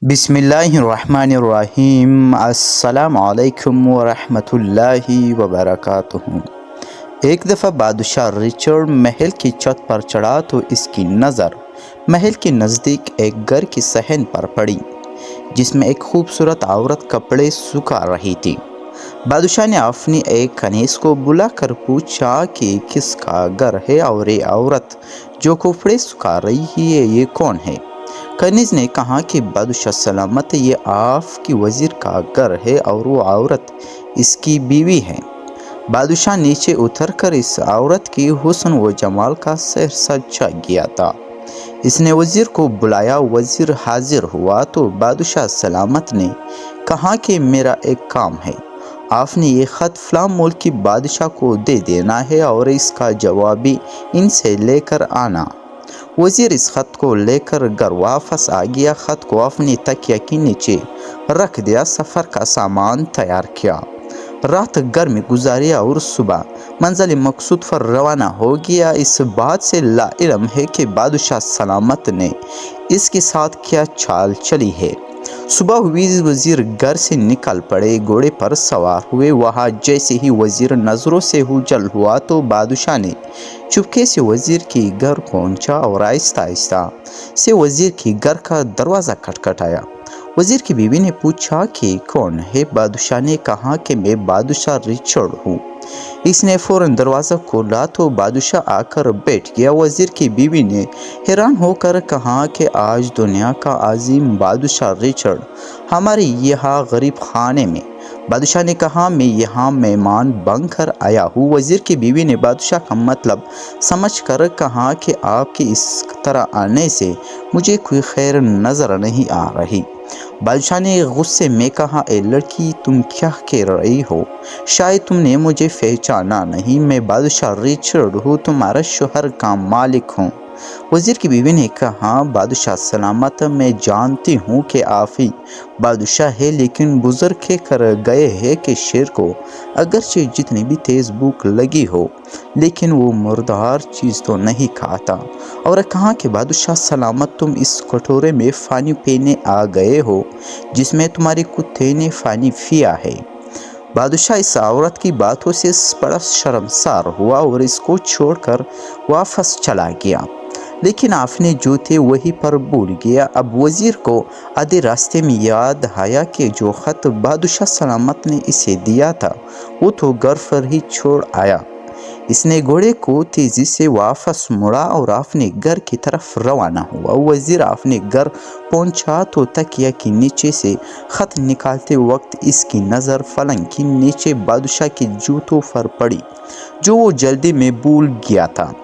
बिस्मिल्लाहिर्रहमानिर्रहीम। अस्सलाम वालेकुम वरहमतुल्लाहि वबरकातुहू। एक दफ़ा बादशाह रिचर्ड महल की छत पर चढ़ा तो इसकी नज़र महल के नज़दीक एक घर की सहन पर पड़ी, जिसमें एक खूबसूरत औरत कपड़े सुखा रही थी। बादशाह ने अपनी एक कनीज को बुलाकर पूछा कि किसका घर है और ये औरत जो कपड़े सुखा रही है ये कौन है। कनीज ने कहा कि बादशाह सलामत, ये आपकी वजीर का घर है और वो औरत इसकी बीवी है। बादशाह नीचे उतरकर इस औरत की हुस्न व जमाल का सच्चा गया था। इसने वजीर को बुलाया। वजीर हाजिर हुआ तो बादशाह सलामत ने कहा कि मेरा एक काम है, आपने ये ख़त फलां मुल्क की बादशाह को दे देना है और इसका जवाब भी इनसे लेकर आना। वजीर इस ख़त को लेकर घर वापस आ गया। ख़त को अपनी तकिया के नीचे रख दिया, सफ़र का सामान तैयार किया, रात घर में गुजारी और सुबह मंजिल मकसूद पर रवाना हो गया। इस बात से लाइल्म है कि बादशाह सलामत ने इसके साथ क्या चाल चली है। सुबह हुई, वजीर घर से निकल पड़े, घोड़े पर सवार हुए। वहाँ जैसे ही वजीर नज़रों से ओझल हुआ तो बादशाह ने चुपके से वजीर के घर पहुंचा और आहिस्ता आहिस्ता से वजीर के घर का दरवाज़ा खटखटाया। वजीर की बीवी ने पूछा कि कौन है। बादशाह ने कहा कि मैं बादशाह रिचर्ड हूँ। इसने फ़ौरन दरवाज़ा खोला तो बादशाह आकर बैठ गया। वजीर की बीवी ने हैरान होकर कहा कि आज दुनिया का अजीम बादशाह रिचर्ड हमारे यहाँ गरीब खाने में। बादशाह ने कहा, मैं यहाँ मेहमान बन कर आया हूँ। वजीर की बीवी ने बादशाह का मतलब समझकर कहा कि आपके इस तरह आने से मुझे कोई खैर नज़र नहीं आ रही। बादशाह ने गुस्से में कहा, ए लड़की, तुम क्या कह रही हो? शायद तुमने मुझे पहचाना नहीं। मैं बादशाह रिचर्ड हूँ, तुम्हारा शोहर का मालिक हूँ। वजीर की बीवी ने कहा, बादशाह सलामत, मैं जानती हूँ कि आप ही बादशाह है, लेकिन बुजुर्ग के कर गए हैं कि शेर को अगरचे जितनी भी तेज़ भूख लगी हो, लेकिन वो मुर्दार चीज़ तो नहीं खाता। और कहा कि बादशाह सलामत, तुम इस कटोरे में पानी पीने आ गए हो जिसमें तुम्हारे कुत्ते ने पानी पिया है। बादशाह इस औरत की बातों से बड़ा शर्मसार हुआ और इसको छोड़कर वापस चला गया, लेकिन आपने जो थे वहीं पर भूल गया। अब वजीर को आधे रास्ते में याद आया कि जो ख़त बादशाह सलामत ने इसे दिया था वो तो घर पर ही छोड़ आया। इसने घोड़े को तेज़ी से वापस मुड़ा और अपने घर की तरफ रवाना हुआ। वजीर अपने घर पहुंचा तो तकिया के नीचे से ख़त निकालते वक्त इसकी नज़र पलंग के नीचे बादशाह के जूतों पर पड़ी, जो वो जल्दी में भूल गया था।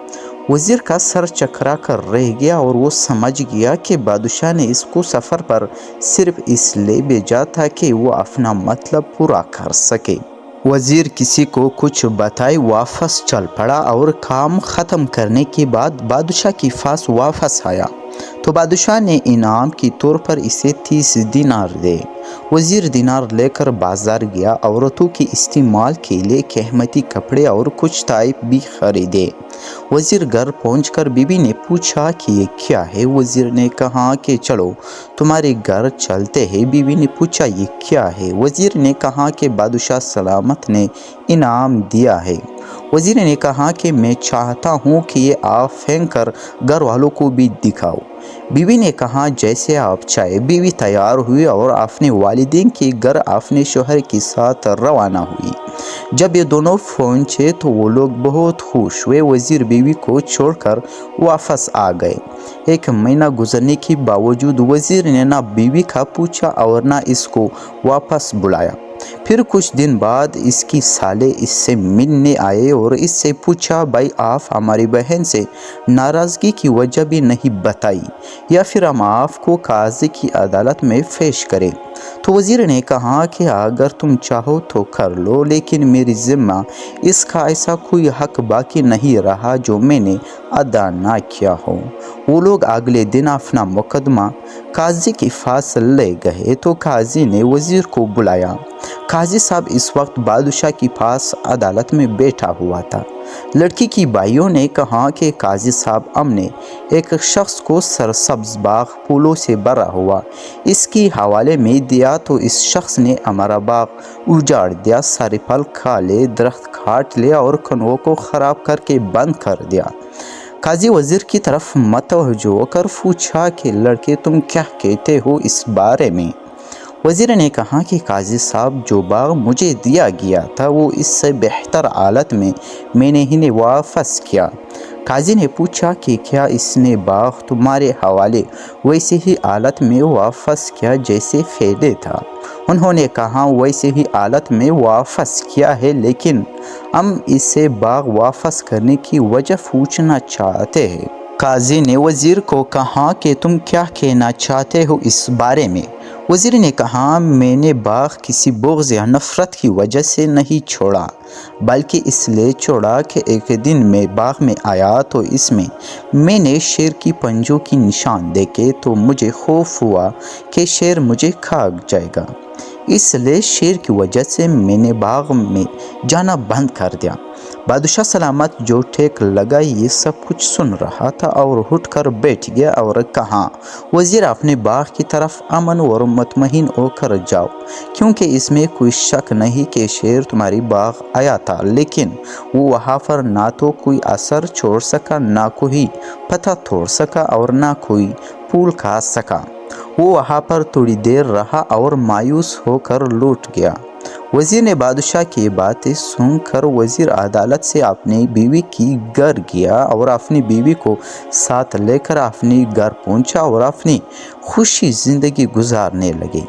वजीर का सर चकरा कर रह गया और वो समझ गया कि बादशाह ने इसको सफ़र पर सिर्फ इसलिए भेजा था कि वो अपना मतलब पूरा कर सके। वजीर किसी को कुछ बताए वापस चल पड़ा और काम ख़त्म करने के बाद बादशाह के पास वापस आया तो बादशाह ने इनाम के तौर पर इसे 30 दिनार दे। वजीर दिनार लेकर बाजार गया। औरतों के इस्तेमाल के लिए कीमती कपड़े और कुछ तोहफे भी खरीदे। वजीर घर पहुंचकर बीवी ने पूछा कि ये क्या है। वजीर ने कहा कि चलो तुम्हारे घर चलते हैं। बीवी ने पूछा, ये क्या है? वजीर ने कहा कि बादशाह सलामत ने इनाम दिया है। वजीर ने कहा कि मैं चाहता हूँ कि ये आप फेंक कर घर वालों को भी दिखाओ। बीवी ने कहा, जैसे आप चाहे। बीवी तैयार हुई और अपने वालिदैन के घर अपने शोहर के साथ रवाना हुई। जब ये दोनों पहुंचे तो वो लोग बहुत खुश हुए। वजीर बीवी को छोड़कर वापस आ गए। एक महीना गुजरने के बावजूद वजीर ने ना बीवी का पूछा और ना इसको वापस बुलाया। फिर कुछ दिन बाद इसकी साले इससे मिलने आए और इससे पूछा, भाई आप हमारी बहन से नाराज़गी की वजह भी नहीं बताई, या फिर हम आपको काजी की अदालत में पेश करें? तो वजीर ने कहा कि अगर तुम चाहो तो कर लो, लेकिन मेरी ज़िम्मा इसका ऐसा कोई हक बाकी नहीं रहा जो मैंने अदा ना किया हो। वो लोग अगले दिन अपना मुकदमा काजी के पास ले गए तो काजी ने वजीर को बुलाया। काजी साहब इस वक्त बादशाह के पास अदालत में बैठा हुआ था। लड़की की भाइयों ने कहा कि काजी साहब हमने एक शख्स को सरसब्ज बाग फूलों से भरा हुआ इसकी हवाले में दिया तो इस शख्स ने हमारा बाग उजाड़ दिया, सारे फल खा ले, दरख्त काट लिया और कनवों को ख़राब करके बंद कर दिया। काजी वज़ीर की तरफ मतवज्जो होकर पूछा कि लड़के तुम क्या कहते हो इस बारे में। वज़ीर ने कहा कि काजी साहब जो बाग मुझे दिया गया था वो इससे बेहतर हालत में मैंने इन्हें वापस किया। काजी ने पूछा कि क्या इसने बाग तुम्हारे हवाले वैसे ही हालत में वापस किया जैसे पहले था। उन्होंने कहा वैसे ही हालत में वापस किया है, लेकिन हम इसे बाग वापस करने की वजह पूछना चाहते हैं। काजी ने वज़ीर को कहा कि तुम क्या कहना चाहते हो इस बारे में। वज़ीर ने कहा मैंने बाग किसी बुग़्ज़ या नफ़रत की वजह से नहीं छोड़ा, बल्कि इसलिए छोड़ा कि एक दिन मैं बाग में आया तो इसमें मैंने शेर की पंजों की निशान देखे तो मुझे खौफ हुआ कि शेर मुझे खा जाएगा, इसलिए शेर की वजह से मैंने बाग में जाना बंद कर दिया। बादशाह सलामत जो ठेक लगा ये सब कुछ सुन रहा था और उठकर बैठ गया और कहा वज़ीर अपने बाग की तरफ अमन और मुतमईन होकर जाओ, क्योंकि इसमें कोई शक नहीं कि शेर तुम्हारी बाग आया था, लेकिन वो वहाँ पर ना तो कोई असर छोड़ सका, ना कोई पत्ता तोड़ सका और ना कोई फूल खा सका। वो वहाँ पर थोड़ी देर रहा और मायूस होकर लौट गया। वज़ीर ने बादशाह की बातें सुनकर वज़ीर अदालत से अपनी बीवी की घर गया और अपनी बीवी को साथ लेकर अपनी घर पहुंचा और अपनी खुशी ज़िंदगी गुजारने लगे।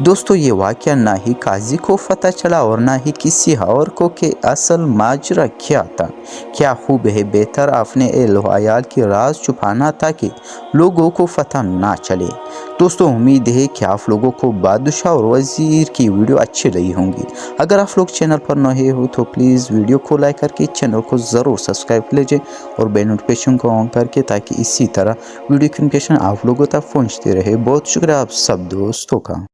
दोस्तों ये वाक़या ना ही काजी को पता चला और ना ही किसी और को कि असल माजरा क्या था। क्या खूब है बेहतर अपने अहल की राज छुपाना ताकि लोगों को पता ना चले। दोस्तों उम्मीद है कि आप लोगों को बादशाह और वज़ीर की वीडियो अच्छी लगी होंगी। अगर आप लोग चैनल पर नए हो तो प्लीज़ वीडियो को लाइक करके चैनल को ज़रूर सब्सक्राइब कर लीजिए और बेल नोटिफिकेशन को ऑन करके, ताकि इसी तरह वीडियो की नोटिफिकेशन आप लोगों तक पहुँचती रहे। बहुत शुक्रिया आप सब दोस्तों का।